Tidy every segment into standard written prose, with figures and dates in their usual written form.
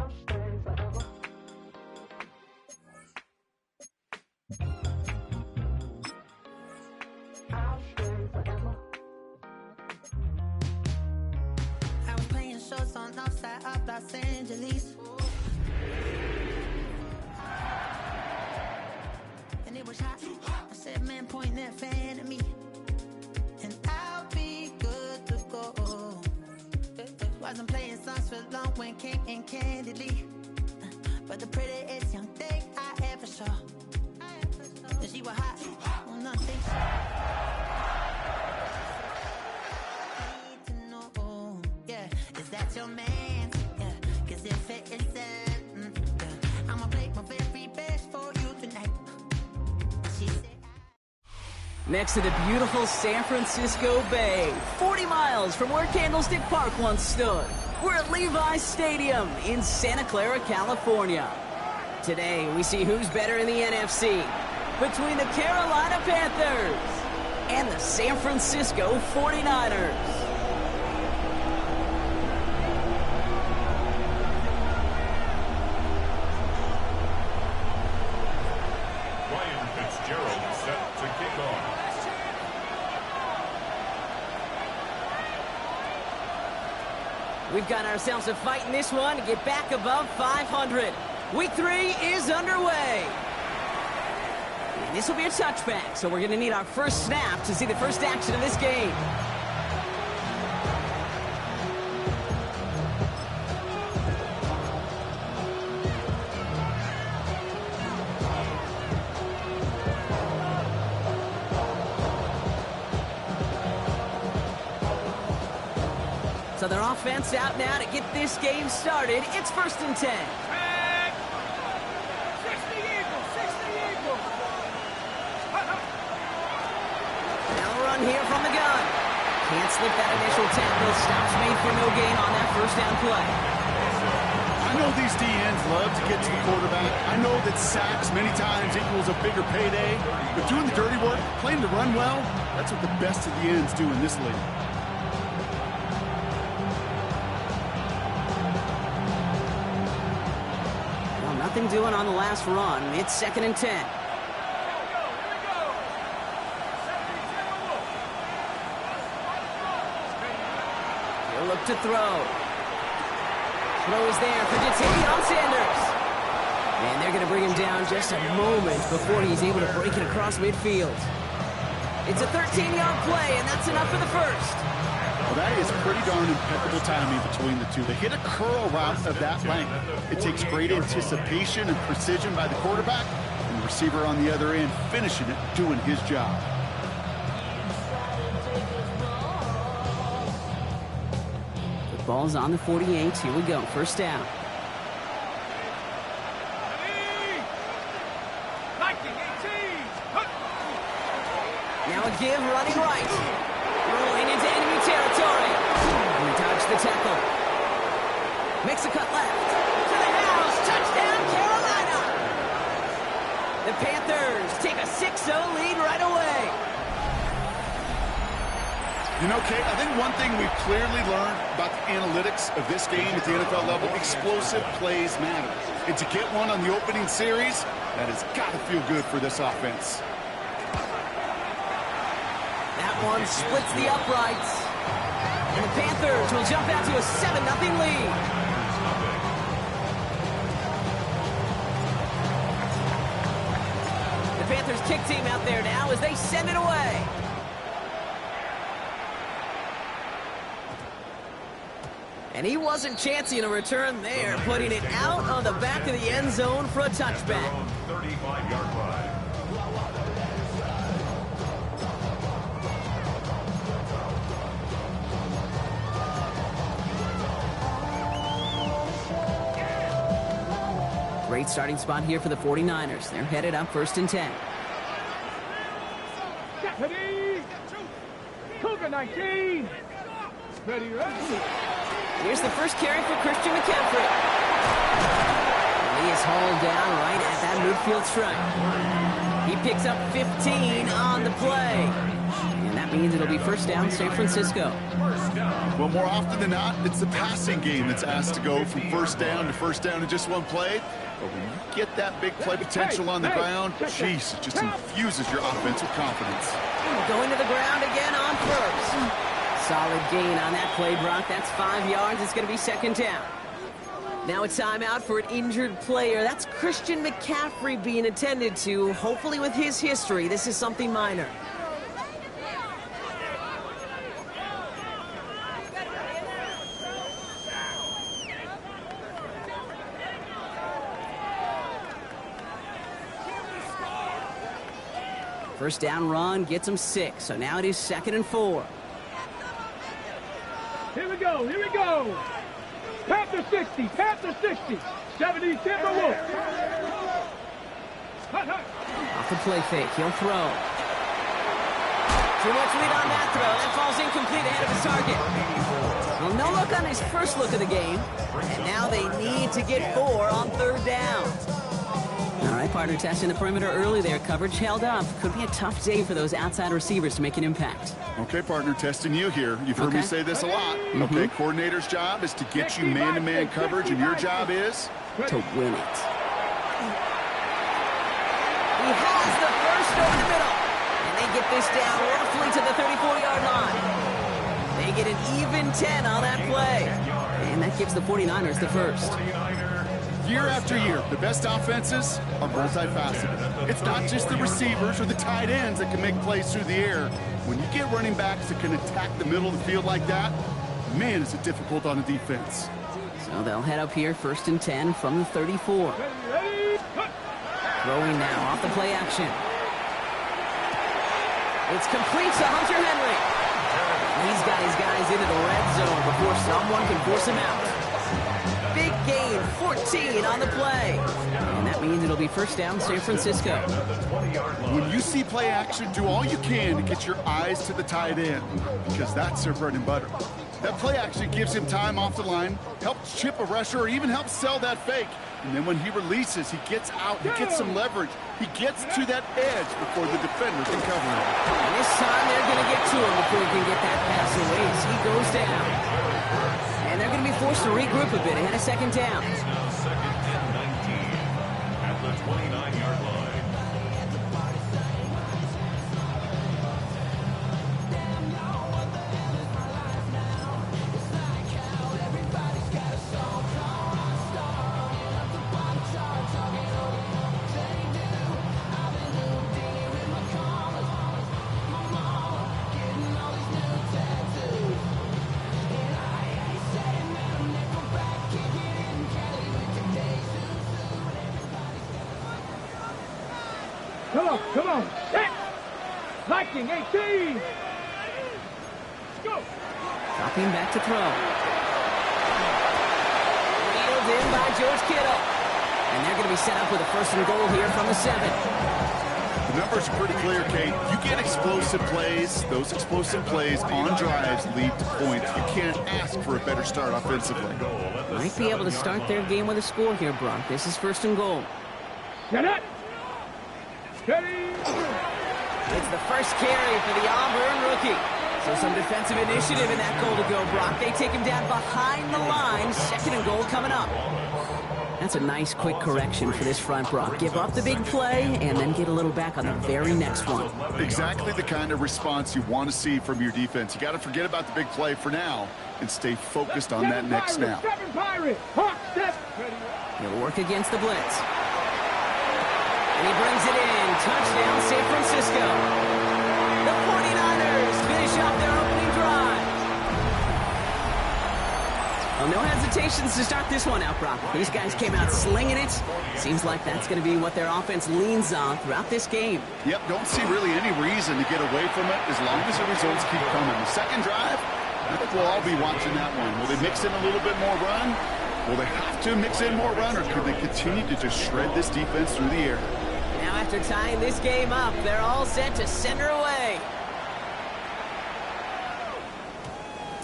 I was playing shows on outside of Los Angeles. And it was hot. I said, man, point that fan at me. And I'll be good to go. Wasn't playing songs for long when came in candidly. But the prettiest young thing I ever saw. And she was hot. Well, nothing. Need to know, yeah, is that your man? Yeah, 'cause if it isn't, yeah, I'ma play my very best for you tonight. She said, Next to the beautiful San Francisco Bay, 40 miles from where Candlestick Park once stood, we're at Levi's Stadium in Santa Clara, California. Today, we see who's better in the NFC between the Carolina Panthers and the San Francisco 49ers. We've got ourselves a fight in this one to get back above 500. Week 3 is underway. And this will be a touchback, so we're going to need our first snap to see the first action of this game. So their offense out now to get this game started. It's 1st and 10. 60 Eagles. Now a run here from the gun. Can't slip that initial tackle. Stops made for no gain on that first down play. I know these DNs love to get to the quarterback. I know that sacks many times equals a bigger payday. But doing the dirty work, playing to run well, that's what the best of the ends do in this league. Nothing doing on the last run. It's 2nd and 10. He'll look to throw. Throw is there for Deion Sanders. And they're going to bring him down just a moment before he's able to break it across midfield. It's a 13-yard play, and that's enough for the first. Well, that is pretty darn impeccable timing between the two. They hit a curl route of that length. It takes great anticipation and precision by the quarterback, and the receiver on the other end finishing it, doing his job. The ball's on the 48. Here we go. First down. Now a give running right. Rolling into enemy territory. And he dodged the tackle. Makes a cut left. To the house. Touchdown, Carolina. The Panthers take a 6-0 lead right away. You know, Kate, I think one thing we've clearly learned about the analytics of this game at the NFL level, explosive plays matter. And to get one on the opening series, that has got to feel good for this offense. That one splits the uprights. And the Panthers will jump out to a 7-0 lead. The Panthers kick team out there now as they send it away. And he wasn't chancing a return there, putting it out on the back of the end zone for a touchback. 35-yard line. Great starting spot here for the 49ers. They're headed up 1st and 10. Ready? Cougar 19. Ready, ready. Here's the first carry for Christian McCaffrey. He is hauled down right at that midfield stripe. He picks up 15 on the play. And that means it'll be first down, San Francisco. Well, more often than not, it's the passing game that's asked to go from first down in just one play. But when you get that big play potential on the ground, jeez, it just infuses your offense with confidence. Going to the ground again on first. Solid gain on that play, Brock. That's 5 yards. It's going to be second down. Now a timeout for an injured player. That's Christian McCaffrey being attended to. Hopefully with his history, this is something minor. First down run gets him 6, so now it is 2nd and 4. Here we go, here we go. Panther 60, Panther 60. 70, Timberwolves. Off the play fake, he'll throw. Too much lead on that throw. That falls incomplete ahead of his target. Well, no look on his first look of the game. And now they need to get 4 on 3rd down. All right, partner, testing the perimeter early there. Coverage held up. Could be a tough day for those outside receivers to make an impact. Okay, partner, testing you here. You've heard me say this a lot. Okay, coordinator's job is to get you man-to-man coverage, and your job is to win it. He has the first over the middle. And they get this down roughly to the 34-yard line. They get an even 10 on that play. And that gives the 49ers the first. Year after year, the best offenses are multifaceted. It's not just the receivers or the tight ends that can make plays through the air. When you get running backs that can attack the middle of the field like that, man, is it difficult on the defense. So they'll head up here, 1st and 10 from the 34. Throwing now off the play action. It's complete to Hunter Henry. He's got his guys into the red zone before someone can force him out. Big gain, 14 on the play. And that means it'll be first down, San Francisco. When you see play action, do all you can to get your eyes to the tight end, because that's their bread and butter. That play action gives him time off the line, helps chip a rusher, or even helps sell that fake. And then when he releases, he gets out, he gets some leverage. He gets to that edge before the defender can cover him. And this time they're going to get to him before he can get that pass away as he goes down. And they're going to be forced to regroup a bit ahead of second down. Second and 19 at the 29-yard line. Come on. Set. Liking 18. Go. Dropping back to throw. Wheeled in by George Kittle. And they're going to be set up with a 1st and goal here from the 7. The numbers are pretty clear, Kate. You get explosive plays. Those explosive plays on drives lead to points. You can't ask for a better start offensively. Might be able to start their game with a score here, Brock. This is 1st and goal. Get it. Steady. It's the first carry for the Auburn rookie. So some defensive initiative in that goal to go, Brock. They take him down behind the line. 2nd and goal coming up. That's a nice quick correction for this front, Brock. Give up the big play and then get a little back on the very next one. Exactly the kind of response you want to see from your defense. You got to forget about the big play for now and stay focused on that next snap. He'll work against the blitz. And he brings it in. Touchdown, San Francisco. The 49ers finish up their opening drive. Well, no hesitations to start this one out, Brock. These guys came out slinging it. Seems like that's going to be what their offense leans on throughout this game. Yep, don't see really any reason to get away from it as long as the results keep coming. The second drive, I think we'll all be watching that one. Will they mix in a little bit more run? Will they have to mix in more run, or could they continue to just shred this defense through the air? Now after tying this game up, they're all set to send her away.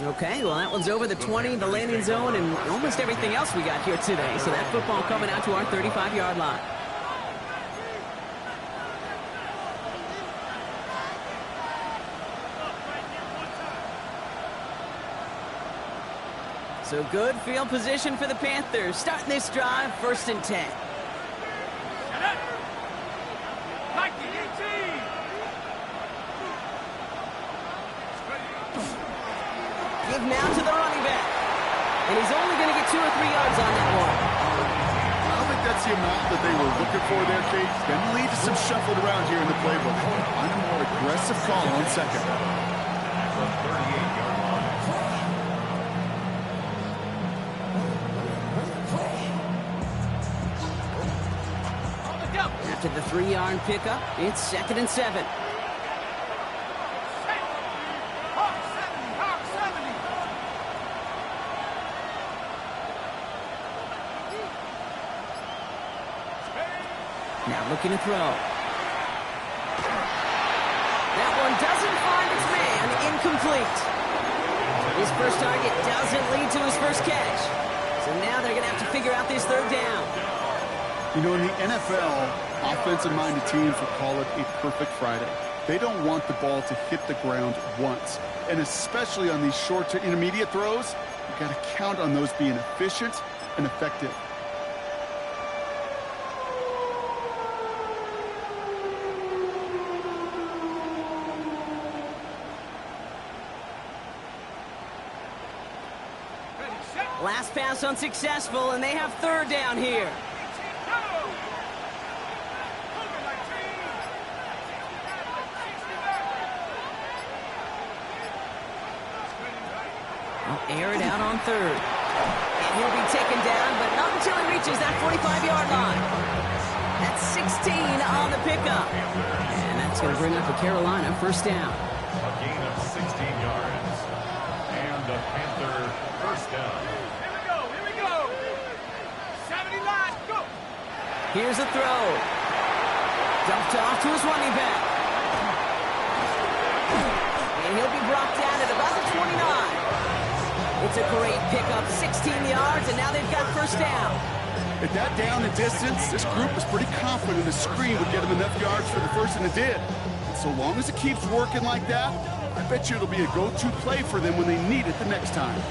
Okay, well that one's over the 20, the landing zone, and almost everything else we got here today. So that football coming out to our 35-yard line. So good field position for the Panthers. Starting this drive, 1st and 10. Give now to the running back. And he's only going to get 2 or 3 yards on that one. I don't think that's the amount that they were looking for there, Kate. Going to lead to some shuffled around here in the playbook. On a more aggressive call on 2nd. At the 38-yard line. After the 3-yard pickup, it's 2nd and 7. Now looking to throw. That one doesn't find its man. Incomplete. His first target doesn't lead to his first catch. So now they're going to have to figure out this 3rd down. You know, in the NFL, offensive-minded teams will call it a perfect Friday. They don't want the ball to hit the ground once. And especially on these short to intermediate throws, you've got to count on those being efficient and effective. Last pass unsuccessful, and they have 3rd down here. They'll air it out on 3rd. And he'll be taken down, but not until he reaches that 45-yard line. That's 16 on the pickup. And that's going to bring up a Carolina 1st down. A gain of 16 yards. And a Panther 1st down. Here's a throw. Dumped off to his running back. And he'll be brought down at about the 29. It's a great pickup, 16 yards, and now they've got 1st down. At that down and distance, this group was pretty confident the screen would get them enough yards for the 1st, and it did. And so long as it keeps working like that, I bet you it'll be a go-to play for them when they need it the next time.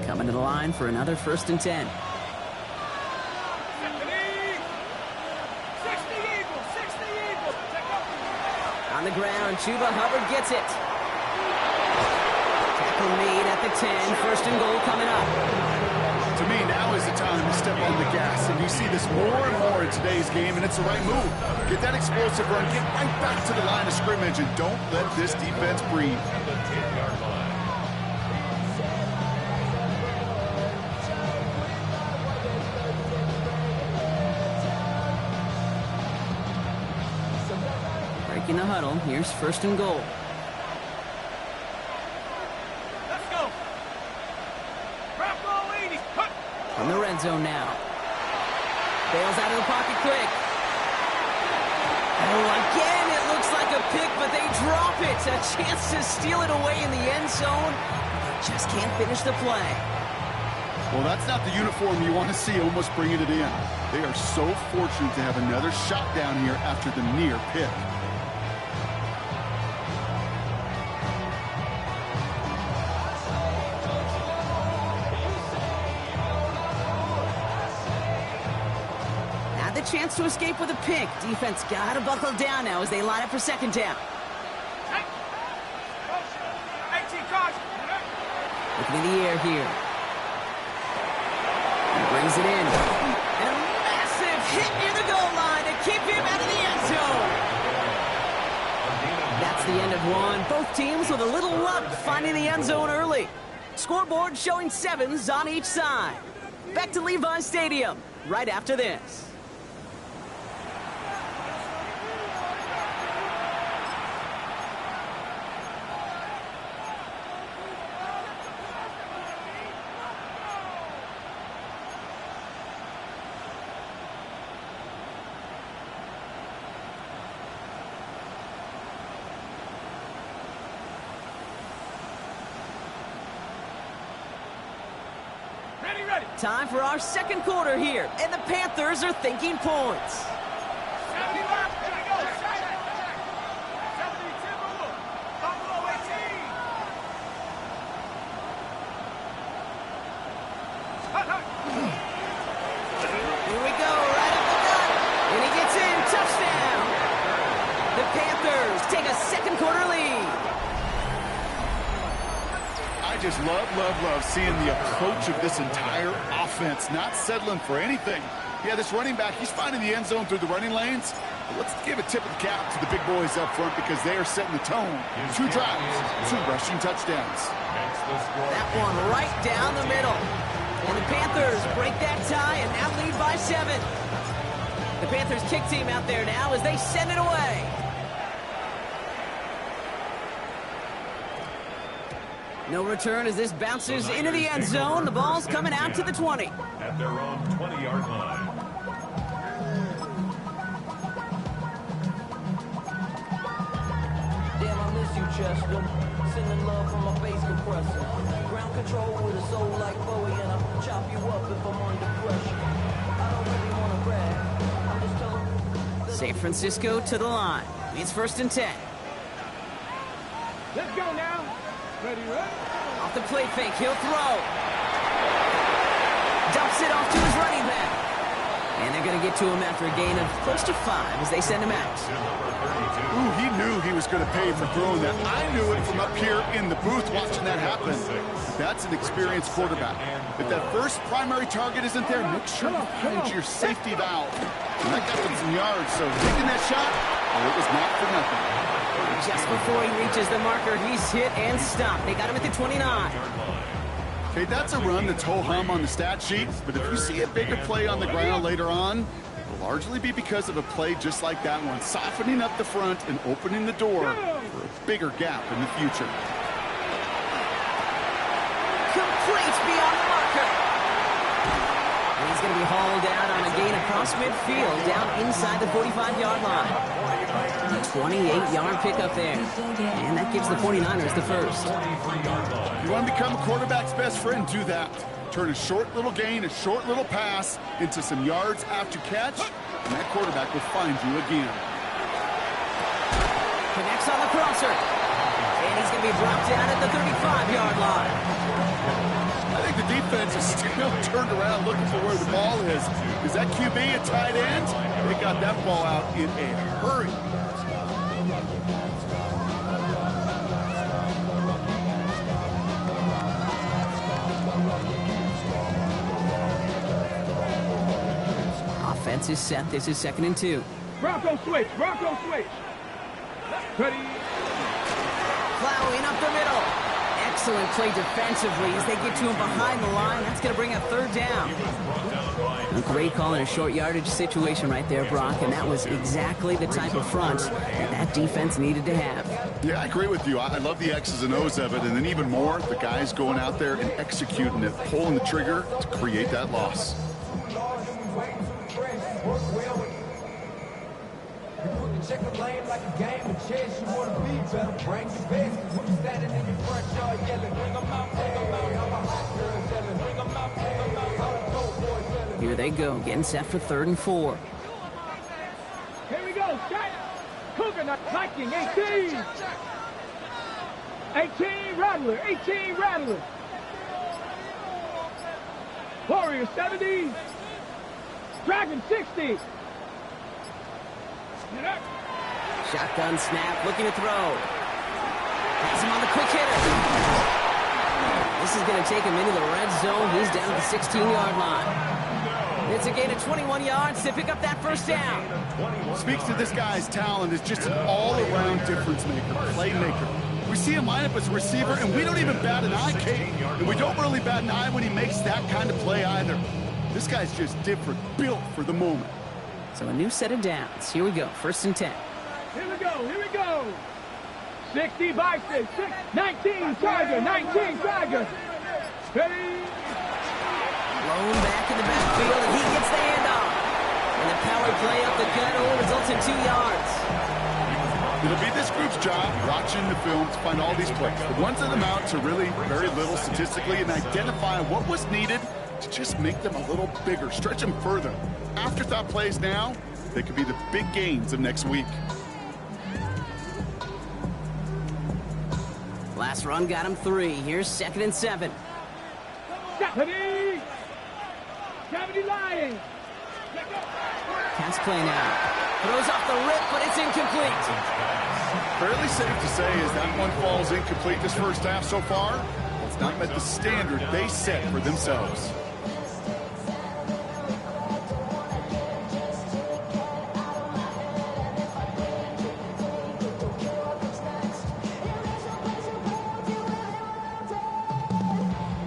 Coming to the line for another 1st and 10. On the ground, Chuba Hubbard gets it. Tackle made at the 10. 1st and goal coming up. To me, now is the time to step on the gas. And you see this more and more in today's game, and it's the right move. Get that explosive run, get right back to the line of scrimmage, and don't let this defense breathe. At the 10-yard line. Breaking the huddle, here's 1st and goal. Let's go. Drop ball 80. Cut. In the red zone now. Bails out of the pocket quick. Oh, again, it looks like a pick, but they drop it. A chance to steal it away in the end zone. They just can't finish the play. Well, that's not the uniform you want to see almost bringing it in. They are so fortunate to have another shot down here after the near pick. Chance to escape with a pick. Defense got to buckle down now as they line up for 2nd down. Looking in the air here. He brings it in. And a massive hit near the goal line to keep him out of the end zone. That's the end of one. Both teams with a little luck finding the end zone early. Scoreboard showing 7s on each side. Back to Levi Stadium right after this. Time for our 2nd quarter here, and the Panthers are thinking points. Panthers take a second quarter lead. I just love seeing the approach of this entire offense, not settling for anything. Yeah, this running back, he's finding the end zone through the running lanes. But let's give a tip of the cap to the big boys up front because they are setting the tone. 2 drives, 2 rushing touchdowns. That one right down the middle. And the Panthers break that tie and now lead by 7. The Panthers kick team out there now as they send it away. No return as this bounces into the end zone. The ball's coming out to the 20. At their own 20-yard line. Damn, I miss you, Chester. Sending love from my bass compressor. Ground control with a soul like Bowie, and I'll chop you up if I'm under pressure. I don't really want to brag. I'm just told. San Francisco to the line. It's 1st and 10. Let's go now. Ready, ready? Off the play fake, he'll throw. Dumps it off to his running back. And they're going to get to him after a gain of close to 5 as they send him out. Ooh, he knew he was going to pay for throwing that. I knew it from up here in the booth watching that happen. But that's an experienced quarterback. If that first primary target isn't there, make sure you find your safety valve. And that got him some yards, so taking that shot, oh, it was not for nothing. Just before he reaches the marker, he's hit and stopped. They got him at the 29. Okay, that's a run that's ho-hum on the stat sheet, but if you see a bigger play on the ground later on, it'll largely be because of a play just like that one, softening up the front and opening the door for a bigger gap in the future. Complete beyond the marker. And he's going to be hauled out on a gain across midfield down inside the 45-yard line. 28-yard pickup there. And that gives the 49ers the first. You want to become a quarterback's best friend, do that. Turn a short little gain, a short little pass into some yards after catch, and that quarterback will find you again. Connects on the crosser. And he's going to be brought down at the 35-yard line. I think the defense is still turned around looking for where the ball is. Is that QB a tight end? They got that ball out in a hurry. Offense is set. This is 2nd and 2. Bronco switch. Bronco switch. Ready. Plowing up the middle. Excellent play defensively as they get to him behind the line. That's going to bring up 3rd down. A great call in a short yardage situation right there, Brock, and that was exactly the type of front that defense needed to have. Yeah, I agree with you. I love the X's and O's of it, and then even more, the guys going out there and executing it, pulling the trigger to create that loss. Check the lane like a game of chess. You want to be better, bring your best. When you standing in your front yard yelling, bring them out, bring them out. I'm a hot girl yelling, bring them out, bring them out. I'm a dope boy yelling. Here they go, getting set for 3rd and 4. Here we go. Shot. Coconut Viking 18. 18 Rattler. 18 Rattler. Warrior 70. Dragon 60. Shotgun snap, looking to throw. Has him on the quick hitter. This is going to take him into the red zone. He's down at the 16-yard line. It's a gain of 21 yards to pick up that 1st down. Speaks to this guy's talent as just an all-around difference maker, playmaker. We see him line up as a receiver, and we don't even bat an eye, Kate. And we don't really bat an eye when he makes that kind of play either. This guy's just different, built for the moment. So a new set of downs. Here we go, 1st and 10. Here we go, here we go. 60 by 6, 19 Tiger, 19 Tiger. Ready. Blown back in the backfield, and he gets the handoff. And the power play up the gut only results in 2 yards. It'll be this group's job, watching the film, to find all these plays. The ones that amount to really very little statistically and identify what was needed to just make them a little bigger, stretch them further. Afterthought plays now, they could be the big gains of next week. Last run got him 3. Here's 2nd and 7. 70 Lions. Pass play now. Throws off the rip, but it's incomplete. Fairly safe to say as that one falls incomplete this first half so far. It's not met the standard they set for themselves.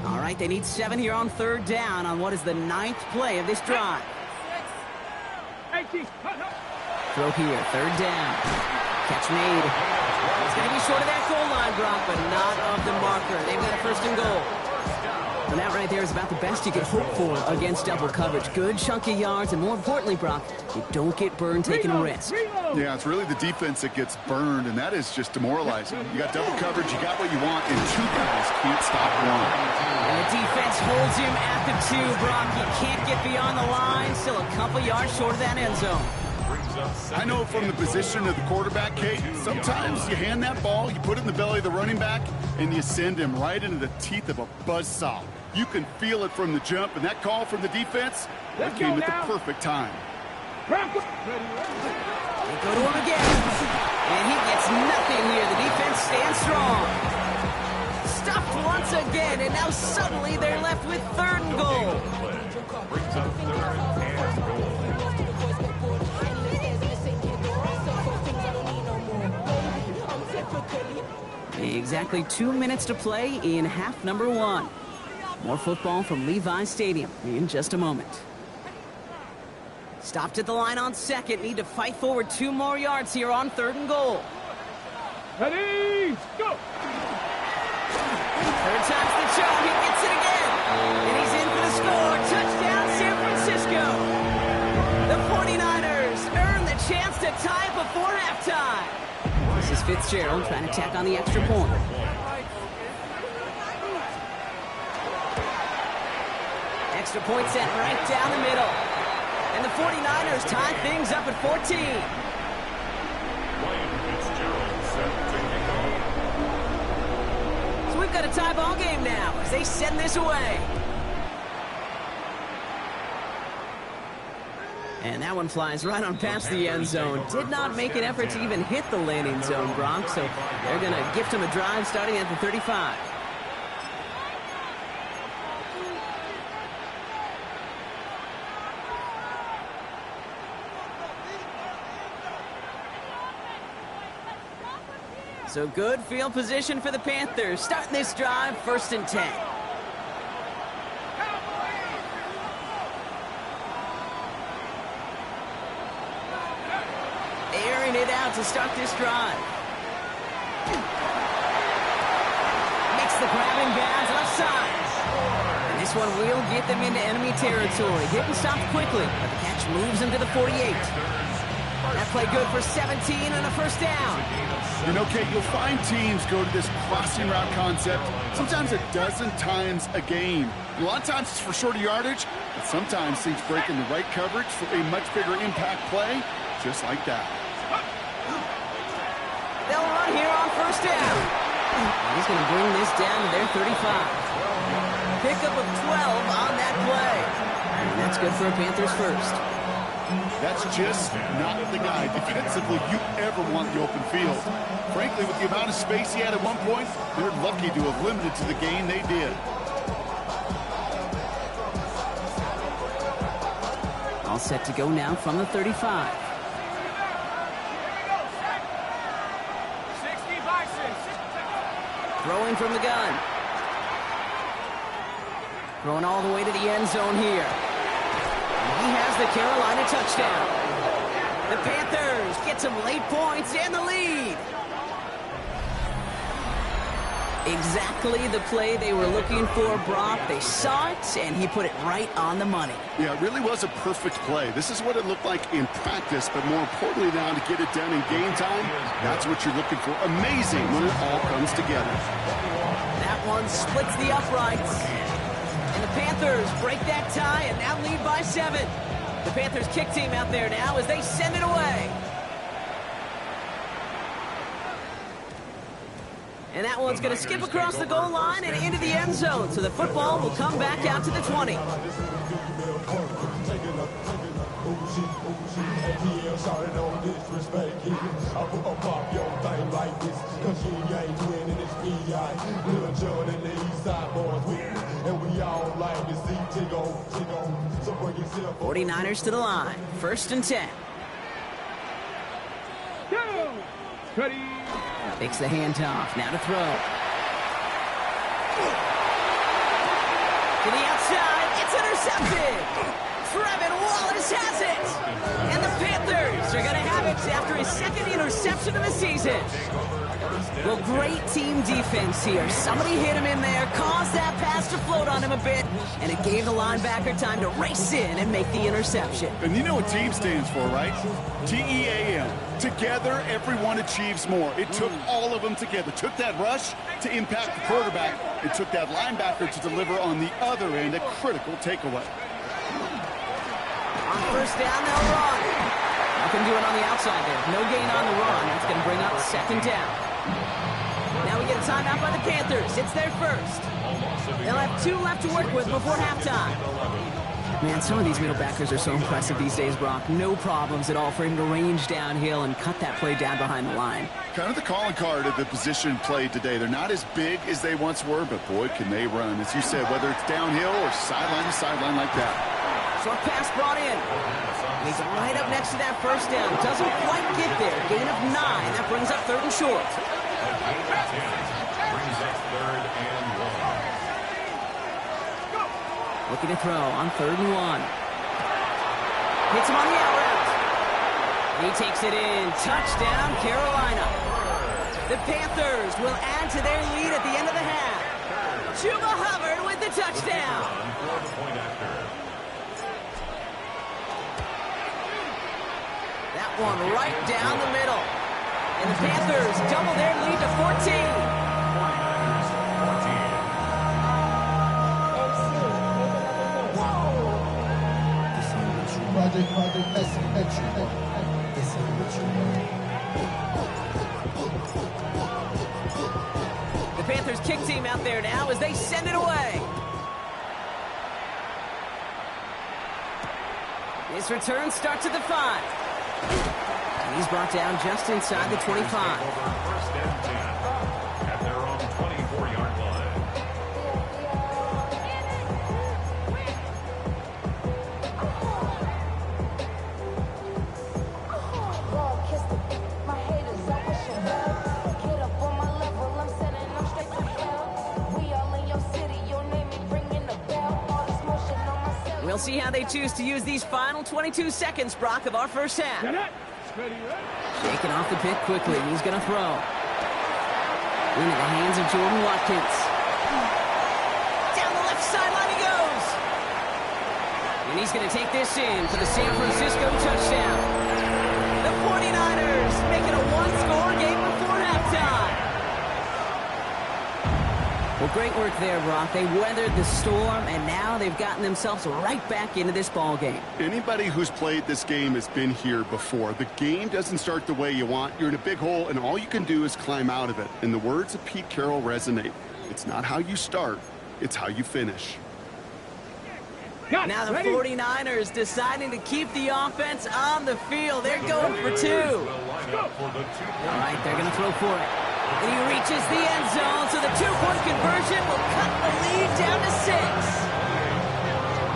All right, they need 7 here on third down on what is the 9th play of this drive. 18. Throw here, third down. Catch made. It's going to be short of that goal line, Brock, but not of the marker. They've got a first and goal. And that right there is about the best you could hope for against double coverage. Good chunky yards, and more importantly, Brock, you don't get burned taking a risk. Yeah, it's really the defense that gets burned, and that is just demoralizing. You got double coverage, you got what you want, and 2 guys can't stop one. And the defense holds him at the 2, Brock. He can't get beyond the line. Still a couple yards short of that end zone. I know from the position of the quarterback, Kate, sometimes you hand that ball, you put it in the belly of the running back, and you send him right into the teeth of a buzzsaw. You can feel it from the jump, and that call from the defense, that came at the perfect time. They go to him again, and he gets nothing here. The defense stands strong. Stuffed once again, and now suddenly they're left with 3rd and goal. Brings up 3rd and goal. Exactly 2 minutes to play in half number 1. More football from Levi Stadium in just a moment. Stopped at the line on 2nd. Need to fight forward 2 more yards here on 3rd and goal. Ready, go! 3rd time's the charm. He gets it again. And he's in for the score. Touchdown, San Francisco. The 49ers earn the chance to tie before halftime. This is Fitzgerald trying to tack on the extra point. Extra point sent right down the middle. And the 49ers tie things up at 14. So we've got a tie ball game now as they send this away. And that one flies right on past the end zone. Did not make an effort to even hit the landing zone, Bronx. So they're going to gift him a drive starting at the 35. So good field position for the Panthers. Starting this drive, 1st and 10. Airing it out to start this drive. Makes the grabbing bounds left side. And this one will get them into enemy territory. Hit and stop quickly, but the catch moves him to the 48. That play good for 17 and a 1st down. You know, Kate, you'll find teams go to this crossing route concept sometimes a dozen times a game. A lot of times it's for shorter yardage, but sometimes teams break in the right coverage for a much bigger impact play, just like that. They'll run here on 1st down. He's going to bring this down to their 35. Pickup of 12 on that play. And that's good for a Panthers 1st. That's just not the guy defensively you ever want in the open field. Frankly, with the amount of space he had at one point, they're lucky to have limited to the gain they did. All set to go now from the 35. 60-6. Throwing from the gun. Throwing all the way to the end zone here. He has the Carolina touchdown. The Panthers get some late points and the lead. Exactly the play they were looking for, Brock. They saw it, and he put it right on the money. Yeah, it really was a perfect play. This is what it looked like in practice, but more importantly now to get it done in game time, that's what you're looking for. Amazing when it all comes together. That one splits the uprights. And the Panthers break that tie and now lead by 7. The Panthers kick team out there now as they send it away. And that one's going to skip across the goal line and into the end zone. So the football will come back out to the 20. ATL shouted no disrespect here. I put up your thing like this, cause you ain't winning, it's B.I. Lil John and the East Side boys with me, and we all like to see Tiggo. So bring yourself 49ers to the line. 1st and 10. Go! Ready? Takes the handoff. Now to throw. To the outside. It's intercepted. Trevin Wallace has it. And the Panthers are going to have it after his 2nd interception of the season. Well, great team defense here. Somebody hit him in there, caused that pass to float on him a bit, and it gave the linebacker time to race in and make the interception. And you know what team stands for, right? T-E-A-M. Together, everyone achieves more. It took all of them together. It took that rush to impact the quarterback. It took that linebacker to deliver on the other end a critical takeaway. On 1st down, they'll run. Nothing doing on the outside there. No gain on the run. That's going to bring up 2nd down. Now we get a timeout by the Panthers. It's their 1st. They'll have 2 left to work with before halftime. Man, some of these middle backers are so impressive these days, Brock. No problems at all for him to range downhill and cut that play down behind the line. Kind of the calling card of the position played today. They're not as big as they once were, but boy, can they run. As you said, whether it's downhill or sideline to sideline like that. Short pass brought in. He's right up next to that 1st down. Doesn't quite get there. Gain of 9. That brings up 3rd and short. Brings up 3rd and 1. Looking to throw on 3rd and 1. Hits him on the out route. He takes it in. Touchdown, Carolina. The Panthers will add to their lead at the end of the half. Chuba Hubbard with the touchdown. That one right down the middle. And the Panthers double their lead to 14. The Panthers kick team out there now as they send it away. This return starts at the 5. And he's brought down just inside the 25. 1st and 10 at their own 24-yard line. We'll see how they choose to use these final 22 seconds, Brock, of our 1st half. Shaking off the pick quickly. He's going to throw. Into the hands of Jordan Watkins. Down the left sideline he goes. And he's going to take this in for the San Francisco touchdown. The 49ers make it a one-score game before halftime. Well, great work there, Brock. They weathered the storm, and now they've gotten themselves right back into this ball game. Anybody who's played this game has been here before. The game doesn't start the way you want. You're in a big hole, and all you can do is climb out of it. And the words of Pete Carroll resonate. It's not how you start, it's how you finish. Now the 49ers deciding to keep the offense on the field. They're going for 2. All right, they're going to throw for it. And he reaches the end zone, so the 2-point conversion will cut the lead down to 6.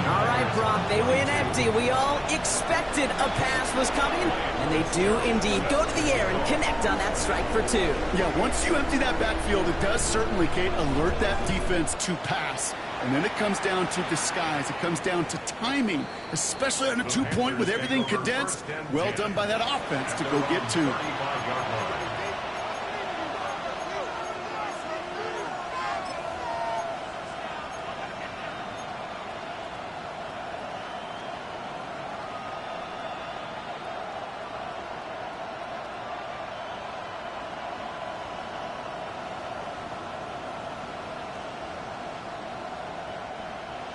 All right, Brock, they win empty. We all expected a pass was coming, and they do indeed go to the air and connect on that strike for 2. Yeah, once you empty that backfield, it does certainly, Kate, alert that defense to pass. And then it comes down to disguise. It comes down to timing, especially on a 2-point with everything condensed. Well done by that offense to go get 2.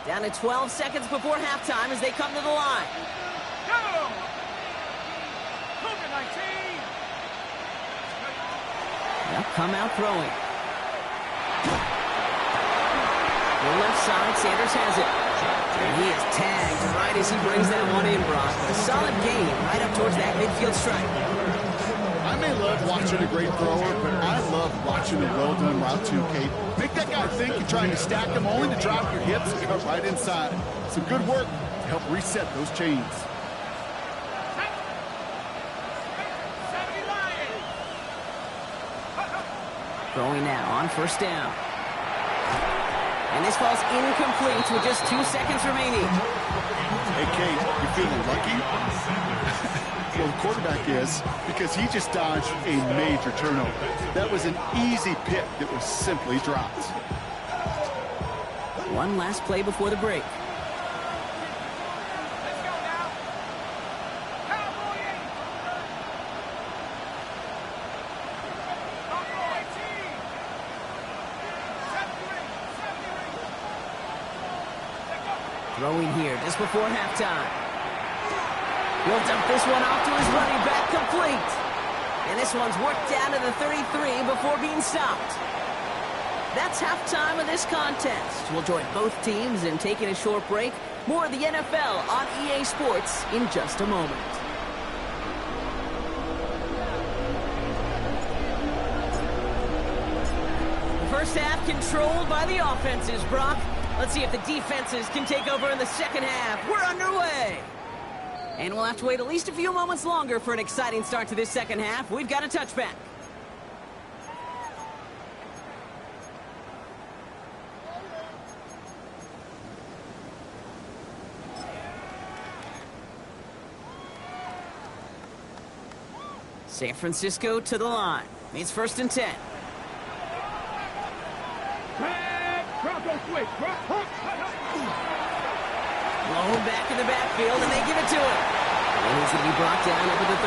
Down to 12 seconds before halftime as they come to the line. Go! COVID-19! They'll come out throwing. The left side, Sanders has it. And he is tagged right as he brings that one in, Brock. A solid gain right up towards that midfield stripe. I may love watching a great thrower, but I love watching a well-done route too, Kate. Make that guy think you're trying to stack him only to drop your hips and cut right inside. Some good work to help reset those chains. Throwing now on first down. And this falls incomplete with just 2 seconds remaining. Hey, Kate, you feeling lucky? Well, the quarterback is, because he just dodged a major turnover. That was an easy pick that was simply dropped. One last play before the break. Throwing here just before halftime. He'll dump this one off to his running back, complete. And this one's worked down to the 33 before being stopped. That's halftime of this contest. We'll join both teams in taking a short break. More of the NFL on EA Sports in just a moment. The first half controlled by the offenses, Brock. Let's see if the defenses can take over in the second half. We're underway. And we'll have to wait at least a few moments longer for an exciting start to this second half. We've got a touchback. San Francisco to the line. It's 1st and 10. Bronco switch. Blown back in the backfield, and they give it to him. And he's going to be brought down up at the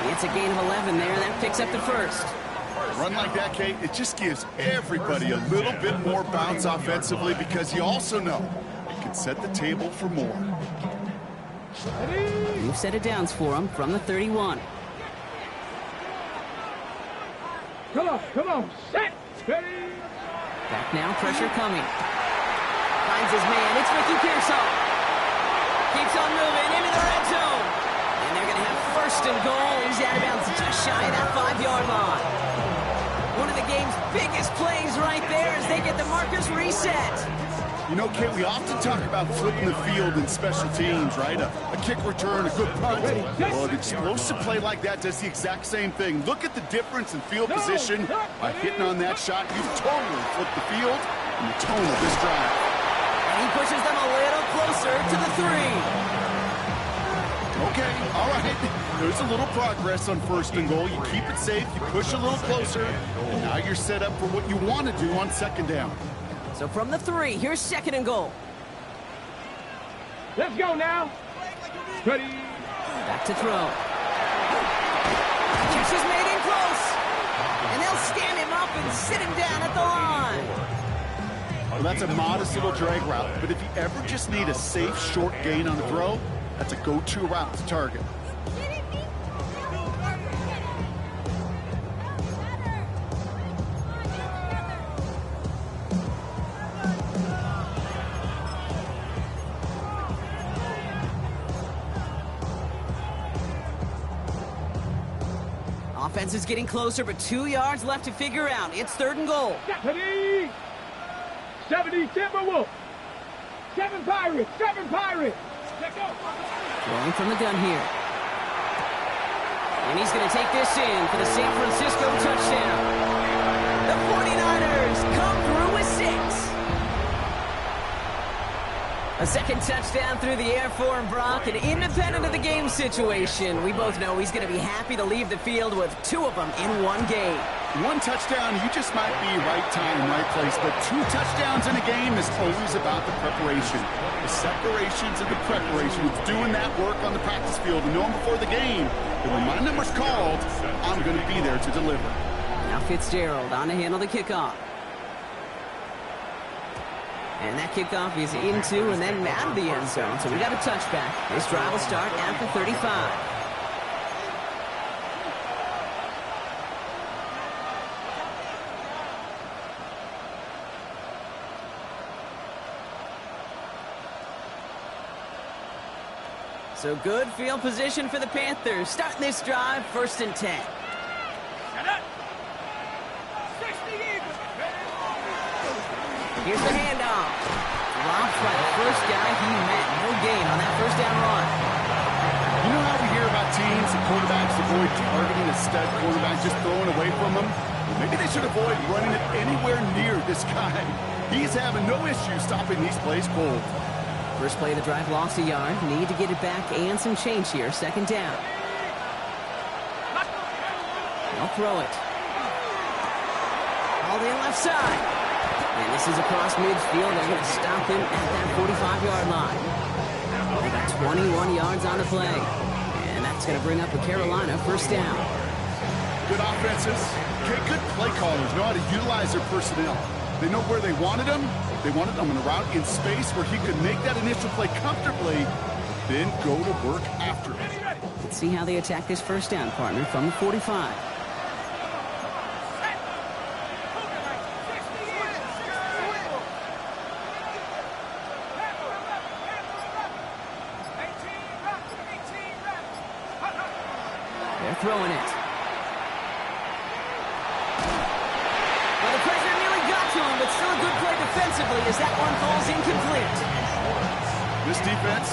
31. It's a gain of 11 there. That picks up the first. Run like that, Kate, it just gives everybody a little bit more bounce offensively because you also know it can set the table for more. New set of downs for him from the 31. Come on, set, ready. Back now, pressure coming. Finds his man, it's Ricky Pearson. Keeps on moving into the red zone. And they're going to have 1st and goal. He's out of bounds just shy of that 5-yard line. One of the game's biggest plays right there as they get the markers reset. You know, Kate, we often talk about flipping the field in special teams, right? A kick return, a good punt. Well, an explosive play like that does the exact same thing. Look at the difference in field position. By hitting on that shot, you totally flip the field and the tone of this drive. And he pushes them a little closer to the 3. Okay, all right. There's a little progress on 1st and goal. You keep it safe, you push a little closer, and now you're set up for what you want to do on 2nd down. So from the 3, here's 2nd and goal. Let's go now. Ready. Back to throw. Catch is made in close. And they'll stand him up and sit him down at the line. Well, that's a modest little drag route, but if you ever just need a safe, short gain on the throw, that's a go-to route to target. Offense is getting closer, but 2 yards left to figure out. It's 3rd and goal. 70 Timberwolves. 7 Pirates. Let's go. Throwing from the gun here. And he's going to take this in for the San Francisco touchdown. The 49ers come through with 6. A second touchdown through the air for him, Brock, and independent of the game situation, we both know he's going to be happy to leave the field with 2 of them in one game. 1 touchdown, you just might be right time, right place, but 2 touchdowns in a game is always about the preparation. The separations and the preparation, doing that work on the practice field and knowing before the game that when my number's called, I'm going to be there to deliver. Now Fitzgerald on to handle the kickoff. And that kickoff is into and then out of the end zone. So we got a touchback. This drive will start at the 35. So good field position for the Panthers. Starting this drive, 1st and 10. Here's the handoff. Dropped by the first guy he met. No gain on that 1st down run. You know how we hear about teams and quarterbacks avoid targeting a stud quarterback, just throwing away from him? Well, maybe they should avoid running it anywhere near this guy. He's having no issue stopping these plays cold. First play of the drive lost a yard. Need to get it back and some change here. 2nd down. They'll throw it. All the left side. And this is across midfield. They're going to stop him at that 45-yard line. They got 21 yards on the play. And that's going to bring up a Carolina 1st down. Good offenses. Okay, good play callers know how to utilize their personnel. They know where they wanted him. They wanted him in a route in space where he could make that initial play comfortably, then go to work after it. Let's see how they attack this 1st down, partner, from the 45. They're throwing it. Well, the pressure nearly got to him, but still a good play defensively as that one falls incomplete. This defense,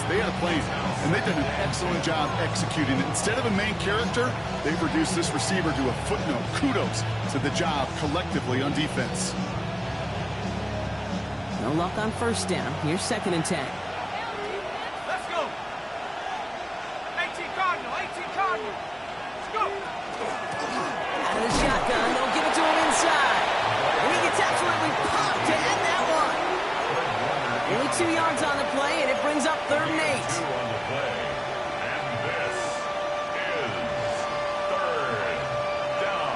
they had a plan, and they did an excellent job executing it. Instead of a main character, they've reduced this receiver to a footnote. Kudos to the job collectively on defense. No luck on 1st down. Here's 2nd and 10. Let's go. 18 Cardinal. Let's go. Out of the shotgun, they'll give it to him inside. And he gets absolutely popped to end that one. Only 2 yards on the play, and it brings up 3rd and 8. 2 on the play. And this is 3rd down.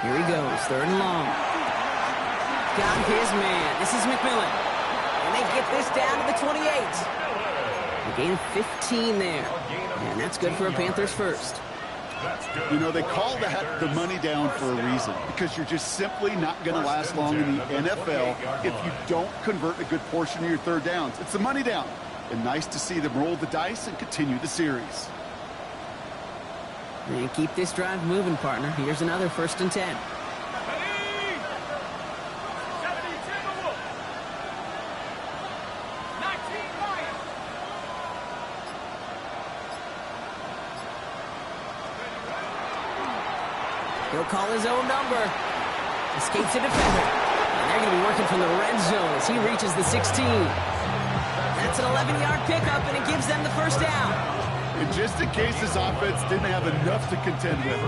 Here he goes, 3rd and long. Got his man. This is McMillan. And they get this down to the 28. A gain of 15 there. And that's good for a Panthers 1st. You know, they call that the money down for a reason, because you're just simply not going to last long in the NFL if you don't convert a good portion of your 3rd downs. It's the money down. And nice to see them roll the dice and continue the series. And keep this drive moving, partner. Here's another 1st and 10. He'll call his own number. Escapes a defender. And they're going to be working from the red zone as he reaches the 16. That's an 11-yard pickup, and it gives them the 1st down. And just in case this offense didn't have enough to contend with,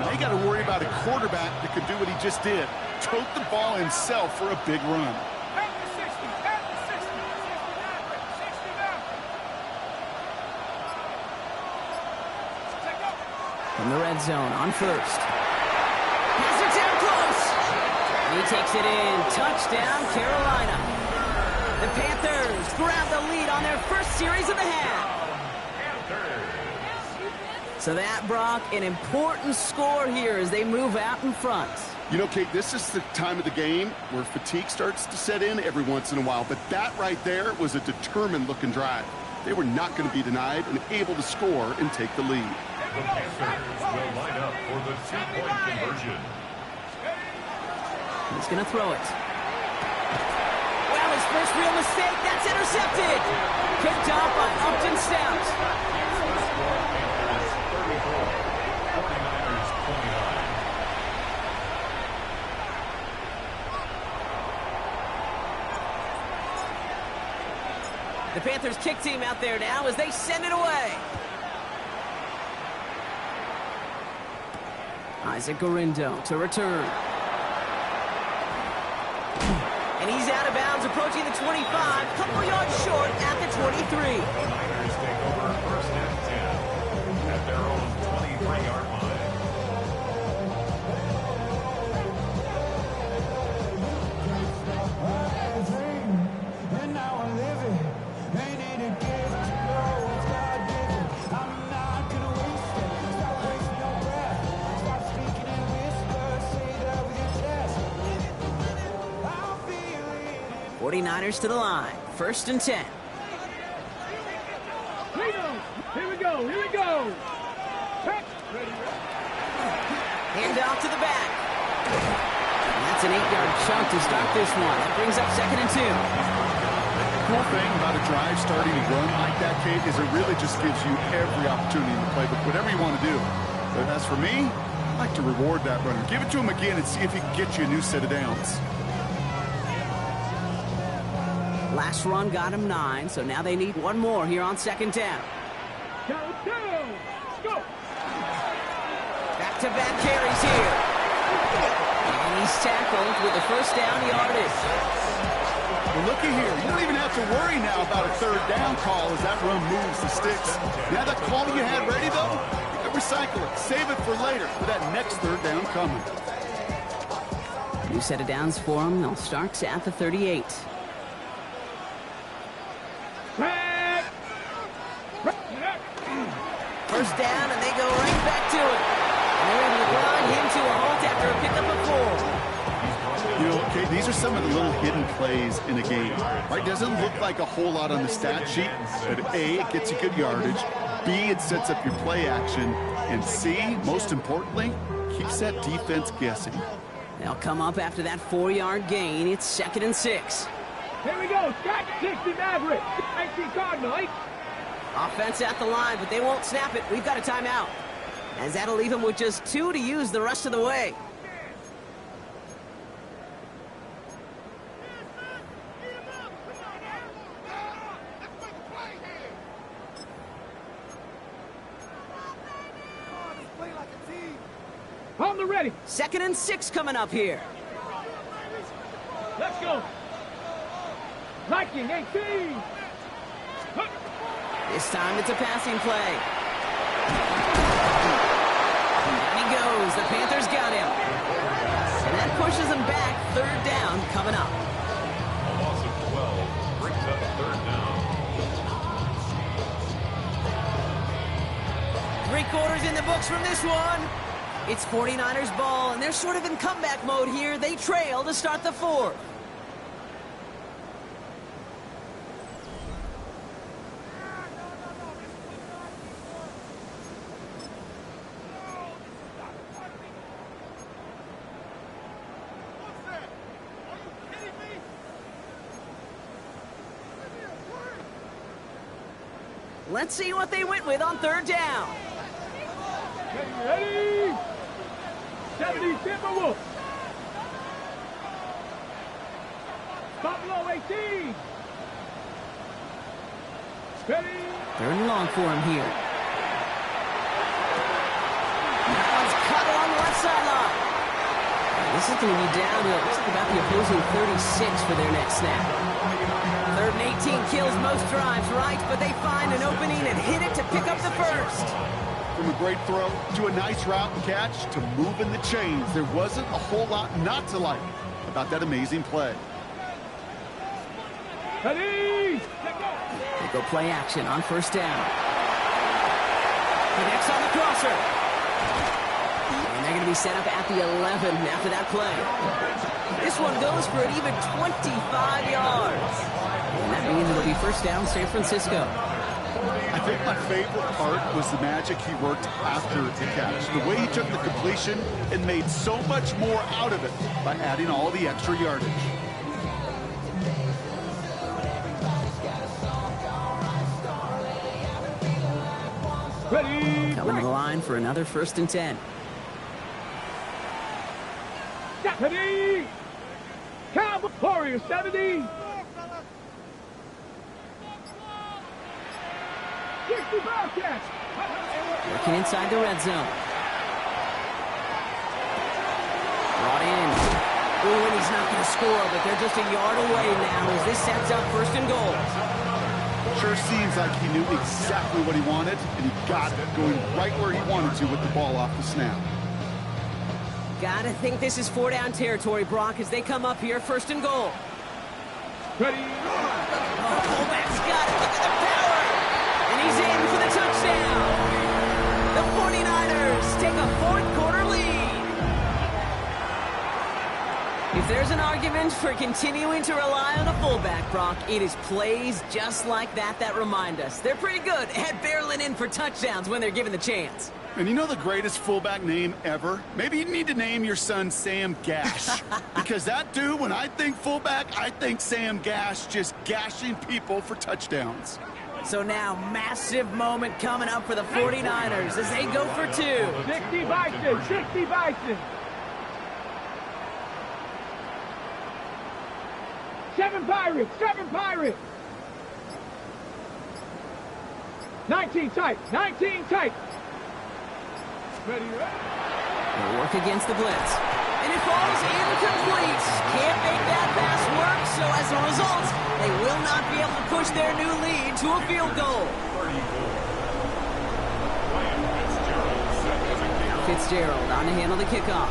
now you got to worry about a quarterback that could do what he just did. Tote the ball himself for a big run. From the red zone on 1st. Has it down close. And he takes it in. Touchdown, Carolina. The Panthers grab the lead on their 1st series of the half. So that, Brock, an important score here as they move out in front. You know, Kate, this is the time of the game where fatigue starts to set in every once in a while. But that right there was a determined-looking drive. They were not going to be denied and able to score and take the lead. The Panthers will line up for the 2-point conversion. He's going to throw it. Well, his first real mistake, that's intercepted. Picked up by Upton Stout. 49ers 29. The Panthers kick team out there now as they send it away. Isaac Gorindo to return. And he's out of bounds, approaching the 25, couple yards short at the 23. The Niners take over 1st and 10 at their own 23-yard line. 49ers to the line. 1st and 10. Here we go. Here we go. Hand off to the back. And that's an 8-yard chunk to start this one. That brings up 2nd and 2. Cool thing about a drive starting to run like that, Kate, is it really just gives you every opportunity in the playbook, whatever you want to do. But as for me, I like to reward that runner. Give it to him again and see if he can get you a new set of downs. Last run got him 9, so now they need one more here on 2nd down. Go. Back-to-back carries here. And he's tackled with a 1st down yardage. Well, looky here. You don't even have to worry now about a 3rd down call as that run moves the sticks. Now that call you had ready, though, you can recycle it. Save it for later for that next 3rd down coming. New set of downs for him. They'll start at the 38. First down, and they go right back to it. And they're able to grind him to a halt after a pickup of 4. You know, okay, these are some of the little hidden plays in a game. Right? Doesn't look like a whole lot on the stat sheet, but A, it gets you good yardage. B, it sets up your play action. And C, most importantly, keeps that defense guessing. They'll come up after that 4-yard gain. It's 2nd and 6. Here we go. Scott 60 Maverick. 19 Cardinal. Offense at the line, but they won't snap it. We've got a timeout. As that'll leave him with just 2 to use the rest of the way. On the ready. 2nd and 6 coming up here. Let's go. Viking 18. This time it's a passing play. Down he goes. The Panthers got him. And that pushes him back. 3rd down coming up. A loss of 12 brings up 3rd down. 3 quarters in the books from this one. It's 49ers ball, and they're sort of in comeback mode here. They trail to start the 4th. Let's see what they went with on 3rd down. Ready? 70 Timberwolves. Buffalo 18. Ready? 3rd and long for him here. That one's cut along the left sideline. This is going to be down to, looks like about the opposing 36 for their next snap. 3rd and 18 kills most drives, right? But they find an opening and hit it to pick up the 1st. From a great throw to a nice route and catch to moving the chains, there wasn't a whole lot not to like about that amazing play. Ready? They go play action on 1st down. Connects on the crosser. And they're going to be set up at the 11 after that play. This one goes for an even 25 yards. And that means it'll be 1st down San Francisco. I think my favorite part was the magic he worked after the catch. The way he took the completion and made so much more out of it by adding all the extra yardage. Ready? Coming to the line for another 1st and 10. Ready? Cowboy Warriors 70. 60 Bobcats. Working inside the red zone. Brought in. Ooh, and he's not going to score, but they're just a yard away now as this sets up 1st and goal. Sure seems like he knew exactly what he wanted, and he got it, going right where he wanted to with the ball off the snap. Gotta think this is 4-down territory, Brock, as they come up here, 1st and goal. Ready? Oh, fullback's got it. Look at the power. And he's in for the touchdown. The 49ers take a 4th quarter lead. If there's an argument for continuing to rely on a fullback, Brock, it is plays just like that that remind us. They're pretty good at barreling in for touchdowns when they're given the chance. And you know the greatest fullback name ever? Maybe you need to name your son Sam Gash. Because that dude, when I think fullback, I think Sam Gash just gashing people for touchdowns. So now, massive moment coming up for the 49ers as they go for 2. 60 Bison, 60 Bison. 7 Pirates, 7 Pirates. 19 tight, 19 tight. Ready, ready. They'll work against the blitz. And it falls incomplete. Can't make that pass work, so as a result, they will not be able to push their new lead to a field goal. Now Fitzgerald on to handle the kickoff.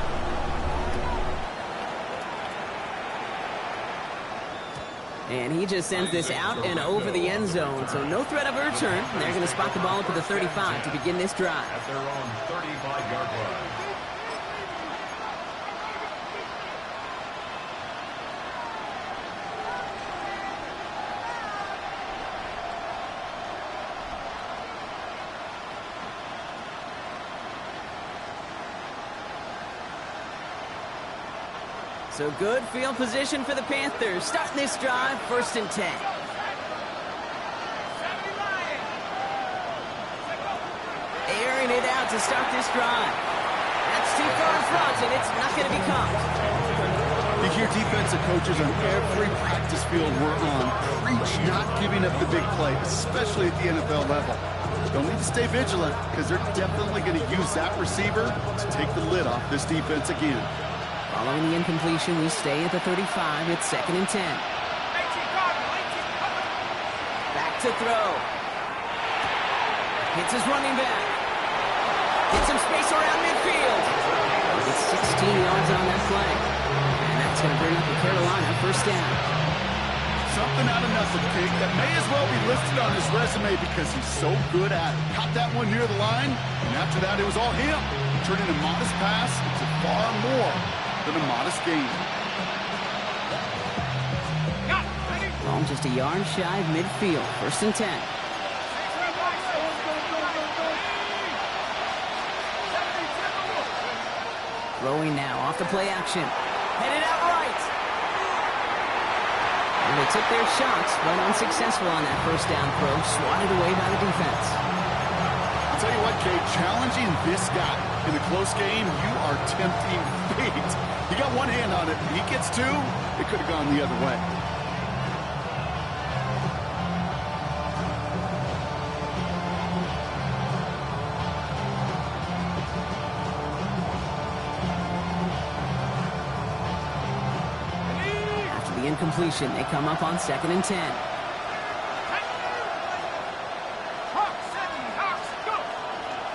And he just sends this out and over the end zone, so no threat of a return. They're going to spot the ball up at the 35 to begin this drive. At their own 35-yard line. So good field position for the Panthers. Starting this drive, 1st and 10. Airing it out to start this drive. That's too far in front, and it's not going to be caught. You hear defensive coaches on every practice field we're on preach not giving up the big play, especially at the NFL level. They'll need to stay vigilant because they're definitely going to use that receiver to take the lid off this defense again. Following the incompletion, we stay at the 35. It's 2nd and 10. Back to throw. Hits his running back. Gets some space around midfield. It's 16 yards on that play. And that's going to bring up the Carolina 1st down. Something out of nothing, King, that may as well be listed on his resume because he's so good at it. Caught that one near the line, and after that, it was all him. Turning a modest pass into far more than a modest gain. Ball just a yard shy of midfield. 1st and 10. Throwing now off the play action. Headed out right. And they took their shots, but unsuccessful on that 1st down throw. Swatted away by the defense. I'll tell you what, Kate, challenging this guy in a close game, you are tempting fate. He got one hand on it. He gets 2. It could have gone the other way. After the incompletion, they come up on 2nd and 10.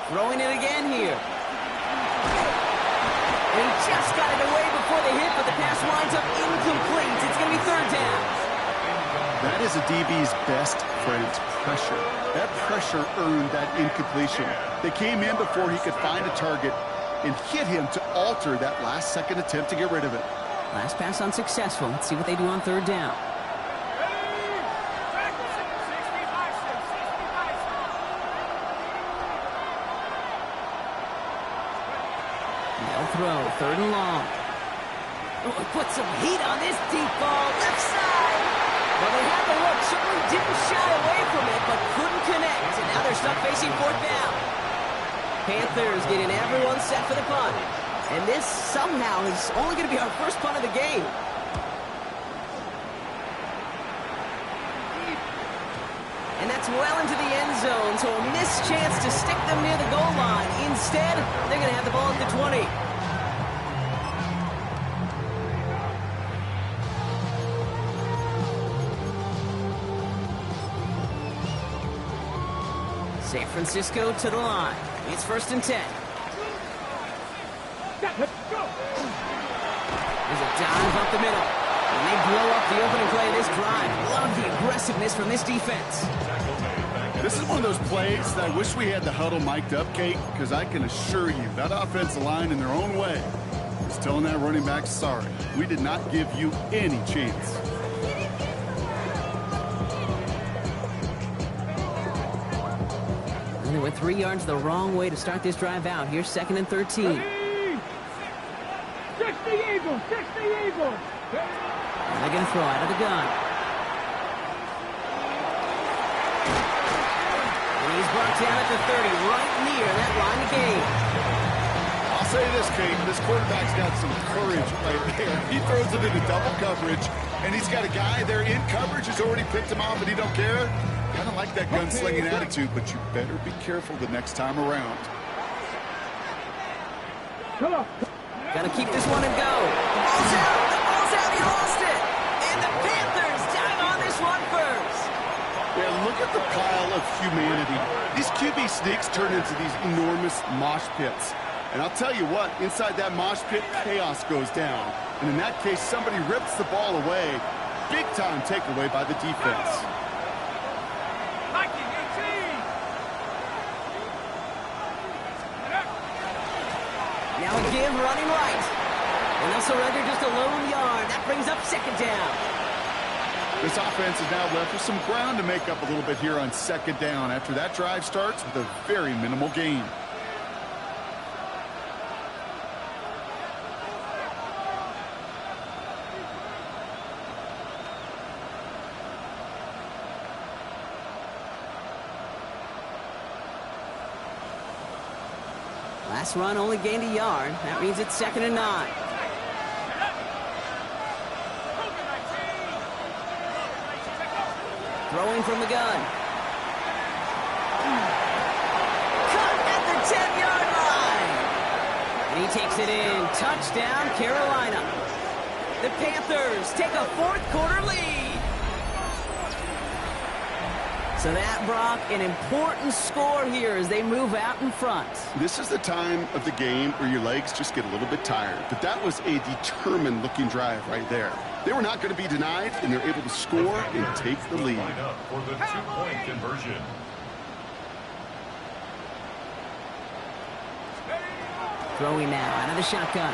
Throwing it again here. And he just got it away before the hit, but the pass winds up incomplete. It's going to be 3rd down. That is a DB's best friend, pressure. That pressure earned that incompletion. They came in before he could find a target and hit him to alter that last-second attempt to get rid of it. Last pass unsuccessful. Let's see what they do on 3rd down. Throw, 3rd and long. Oh, put some heat on this deep ball, left side. Well, they had the look, certainly didn't shy away from it, but couldn't connect, and now they're stuck facing 4th down. Panthers getting everyone set for the punt, and this somehow is only going to be our 1st punt of the game. And that's well into the end zone, so a missed chance to stick them near the goal line. Instead, they're going to have the ball at the 20. San Francisco to the line. It's 1st and 10. There's a dive up the middle. And they blow up the opening play of this drive. Love the aggressiveness from this defense. This is one of those plays that I wish we had the huddle mic'd up, Kate, because I can assure you that offensive line in their own way is telling that running back, sorry, we did not give you any chance. And they went 3 yards the wrong way to start this drive out. Here's 2nd and 13. 60 Eagles, 60 Eagles. And they're going to throw out of the gun. And he's brought down at the 30, right near that line of game. I'll say this, Kate, this quarterback's got some courage right there. He throws it into double coverage, and he's got a guy there in coverage who's already picked him off, and he don't care. Kind of like that gunslinging attitude, but you better be careful the next time around. Come on. Got to keep this one and go. The ball's out. The ball's out. He lost it. And the Panthers dive on this one first. Yeah, look at the pile of humanity. These QB sneaks turn into these enormous mosh pits. And I'll tell you what, inside that mosh pit, chaos goes down. And in that case, somebody rips the ball away. Big time takeaway by the defense. Now a give running right. And they'll surrender just a lone yard. That brings up 2nd down. This offense is now left with some ground to make up a little bit here on 2nd down after that drive starts with a very minimal gain. Last run only gained a yard. That means it's 2nd and 9. Throwing from the gun. Cut at the 10-yard line. And he takes it in. Touchdown, Carolina. The Panthers take a 4th quarter lead. So that, Brock, an important score here as they move out in front. This is the time of the game where your legs just get a little bit tired. But that was a determined-looking drive right there. They were not going to be denied, and they're able to score and take the lead. Line up for the 2-point conversion. Throwing now out of the shotgun.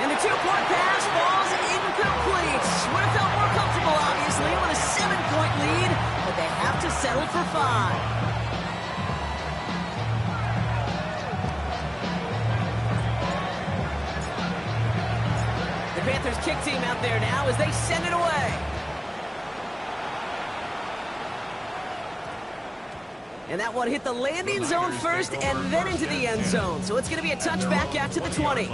And the 2-point pass falls incomplete. Would have felt more comfortable, obviously, with a 7-point lead, but they have to settle for 5. The Panthers kick team out there now as they send it away. And that one hit the landing zone first and then into the end zone. So it's going to be a touchback out to the 20.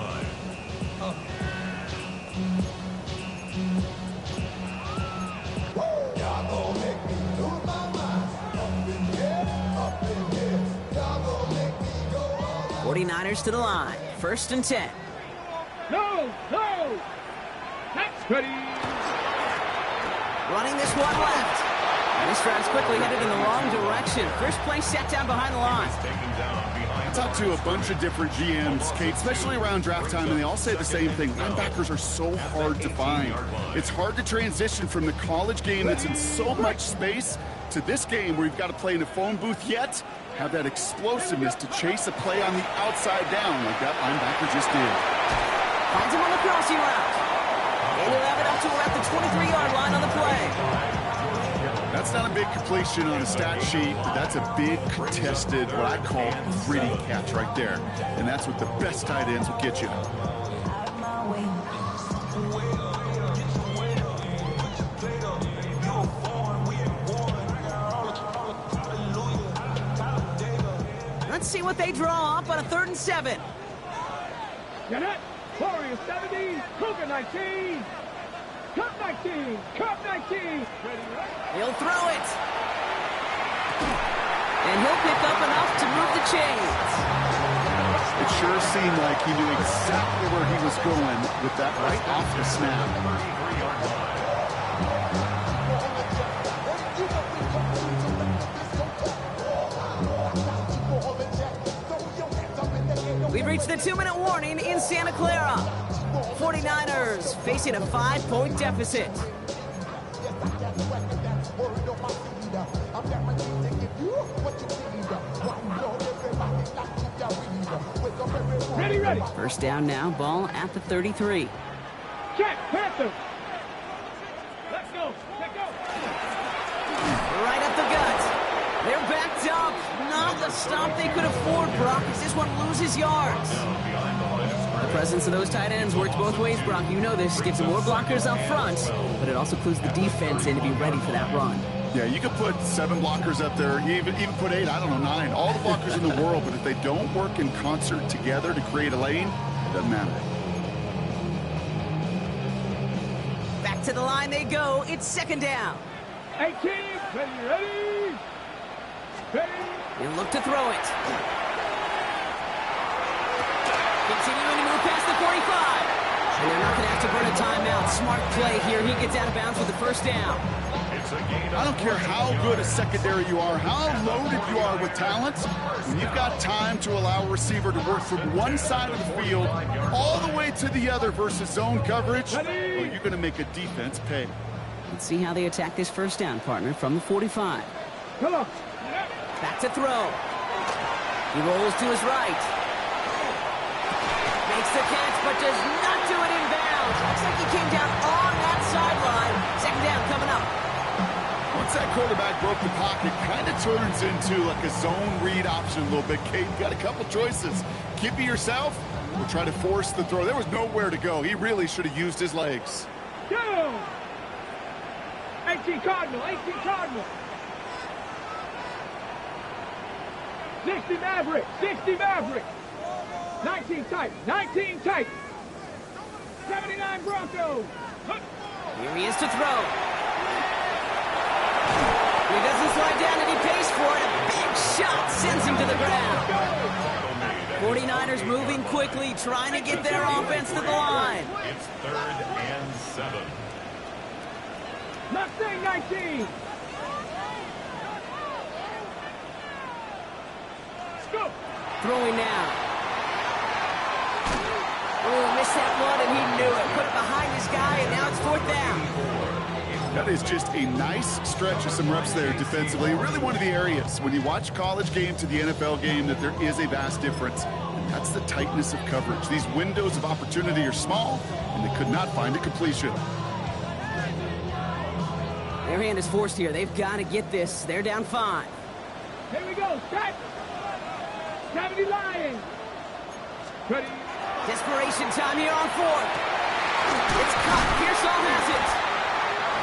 '49ers to the line. 1st and 10. No, no. That's ready. Running this one left. And this drive's quickly headed in the wrong direction. First play set down behind the line. I talked to a bunch of different GMs, Kate, especially around draft time, and they all say the same thing. Linebackers are so hard to find. It's hard to transition from the college game that's in so much space to this game where you've got to play in a phone booth yet have that explosiveness to chase a play on the outside down like that linebacker just did. Finds him on the crossing route. And he'll have it up to around the 23-yard line on the play. That's not a big completion on a stat sheet, but that's a big contested, what I call gritty catch right there. And that's what the best tight ends will get you. Let's see what they draw up on a 3rd and 7. Get it. Warriors 70, Cougar 19. Cup 19, Cup 19. He'll throw it. And he'll pick up enough to move the chains. It sure seemed like he knew exactly where he was going with that right off the snap. We've reached the 2-minute warning in Santa Clara. 49ers facing a 5-point deficit. Ready, ready. ready. First down now, ball at the 33. Check, Panther. Let's go. Let's go. Right up the gut. They're backed up. Not the stop they could afford, Brock, as this one loses yards. The presence of those tight ends works both ways, Brock. You know this. Gives them more blockers up front, but it also clues the defense in to be ready for that run. Yeah, you could put 7 blockers up there, even put 8, I don't know, 9, all the blockers in the world, but if they don't work in concert together to create a lane, it doesn't matter. Back to the line they go. It's second down. 18, ready. He'll look to throw it. Continuing to move past the 45. And they're not going to have to burn a timeout. Smart play here. He gets out of bounds with the first down. I don't care how good a secondary you are, how loaded you are with talent, when you've got time to allow a receiver to work from one side of the field all the way to the other versus zone coverage, well, you're going to make a defense pay. Let's see how they attack this first down, partner, from the 45. Come on. Back to throw. He rolls to his right. Makes the catch, but does not do it in bounds. Looks like he came down on that sideline. Second down coming up. Once that quarterback broke the pocket, kind of turns into like a zone read option a little bit. Kate, got a couple choices. Keep it yourself or try to force the throw. There was nowhere to go. He really should have used his legs. Go! 18 Cardinal. 60 Maverick. 19 tight. 79 Broncos. Here he is to throw. He doesn't slide down and he pays for it. A big shot sends him to the ground. 49ers moving quickly, trying to get their offense to the line. It's 3rd and 7. Mustang 19. Go. Throwing now. Oh, missed that one and he knew it. Put it behind his guy and now it's 4th down. That is just a nice stretch of some reps there defensively. Really one of the areas when you watch college game to the NFL game that there is a vast difference. And that's the tightness of coverage. These windows of opportunity are small and they could not find a completion. Their hand is forced here. They've got to get this. They're down 5. Here we go. Set. 70 Lions. Ready. Desperation time here on 4th. It's cut. Pearsall has it.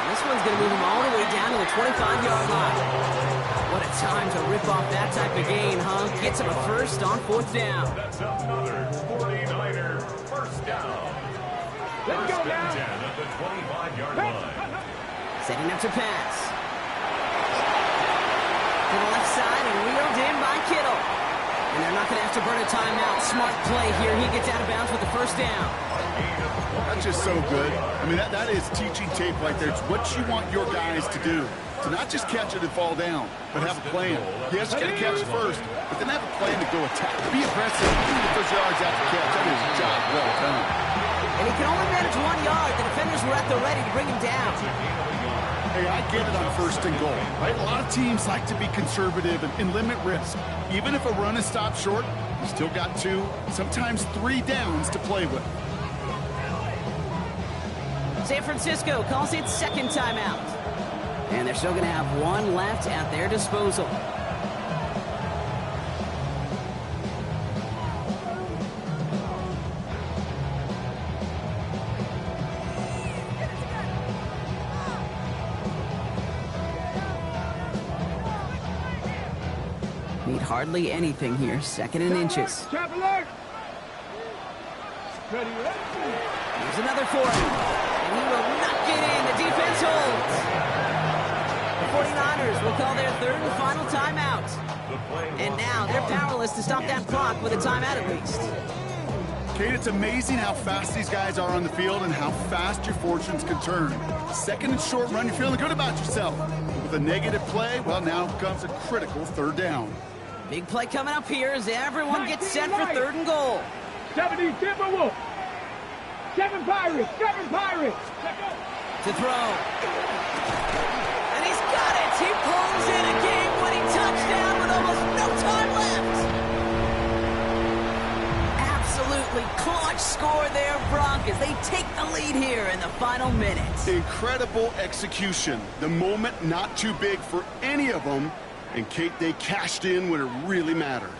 And this one's going to move him all the way down to the 25-yard line. What a time to rip off that type of gain, huh? Gets him a first on 4th down. That's another 49er first down. Let's go now. 10 at the 25-yard line. Setting up to pass. To the left side and wheeled in by Kittle. And they're not going to have to burn a timeout. Smart play here. He gets out of bounds with the first down. That's just so good. I mean, that is teaching tape right there. It's what you want your guys to do. To not just catch it and fall down, but have a plan. Yes, you got to catch first, but then have a plan to go attack. Be aggressive. Get those yards after catch. That is a job well done. And he can only manage 1 yard. The defenders were at the ready to bring him down. Hey, I get it on 1st and goal, right? A lot of teams like to be conservative and limit risk. Even if a run is stopped short, you still got 2, sometimes 3 downs to play with. San Francisco calls it 2nd timeout. And they're still going to have 1 left at their disposal. Need hardly anything here. 2nd and inches. Trap alert. Ready. Here's another for him. And he will not get in. The defense holds. The 49ers will call their 3rd and final timeout. And now they're powerless to stop that clock with a timeout at least. Kate, it's amazing how fast these guys are on the field and how fast your fortunes can turn. 2nd and short run, you're feeling good about yourself. With a negative play, well, now comes a critical 3rd down. Big play coming up here as everyone gets set for 3rd and goal. 70 Timberwolves. 7 Pirates. 7 Pirates. To throw. And he's got it. He pulls in a game-winning touchdown with almost no time left. Absolutely as they take the lead here in the final minutes. Incredible execution. The moment not too big for any of them. And Kate, they cashed in when it really mattered.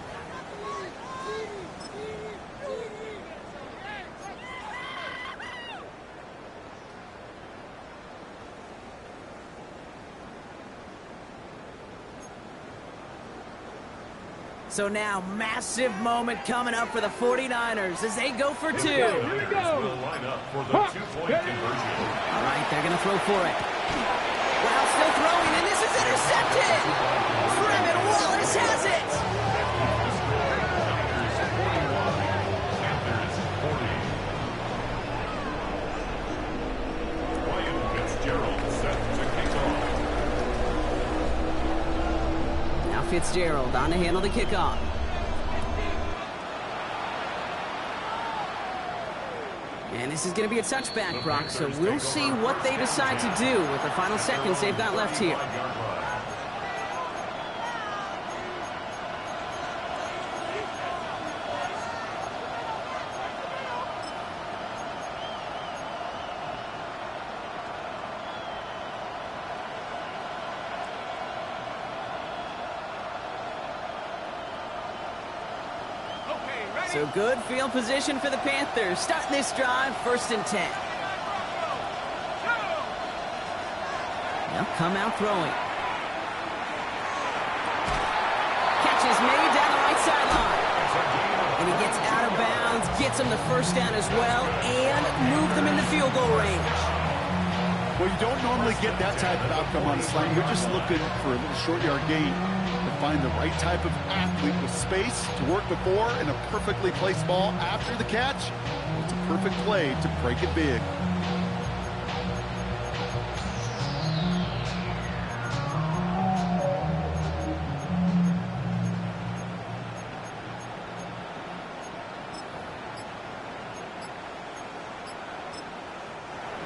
So now, massive moment coming up for the 49ers as they go for two. Here we go. Will line up for the two-point conversion. All right, they're going to throw for it. Wow, still throwing, and this is intercepted. Trevin Wallace has it. Panthers 40. Ryan Fitzgerald set to kick off. Now Fitzgerald on to handle the kickoff. And this is going to be a touchback, Brock, so we'll see what they decide to do with the final seconds they've got left here. So good field position for the Panthers. Starting this drive, 1st and 10. They'll come out throwing. Catch is made down the right sideline. And he gets out of bounds, gets them the first down as well, and move them in the field goal range. Well, you don't normally get that type of outcome on a slant. You're just looking for a little short yard gain. Find the right type of athlete with space to work before and a perfectly placed ball after the catch. It's a perfect play to break it big.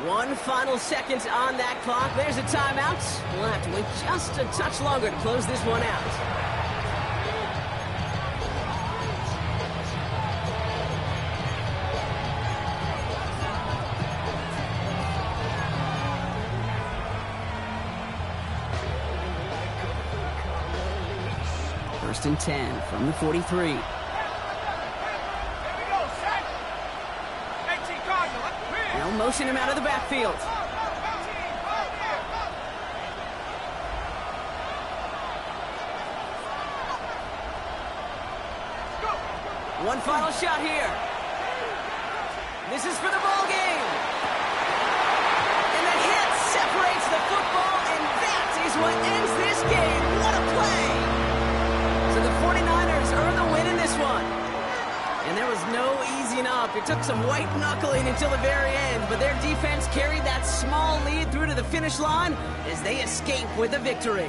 One final second on that clock. There's a timeout. We'll have to wait just a touch longer to close this one out. First and 10 from the 43. They'll motion him out of the backfield. One final shot here. This is for the ball game. And the hit separates the football, and that is what ends this game. What a play. So the 49ers earn the win in this one. And there was no easing up. It took some white knuckling until the very end, but their defense carried that small lead through to the finish line as they escape with a victory.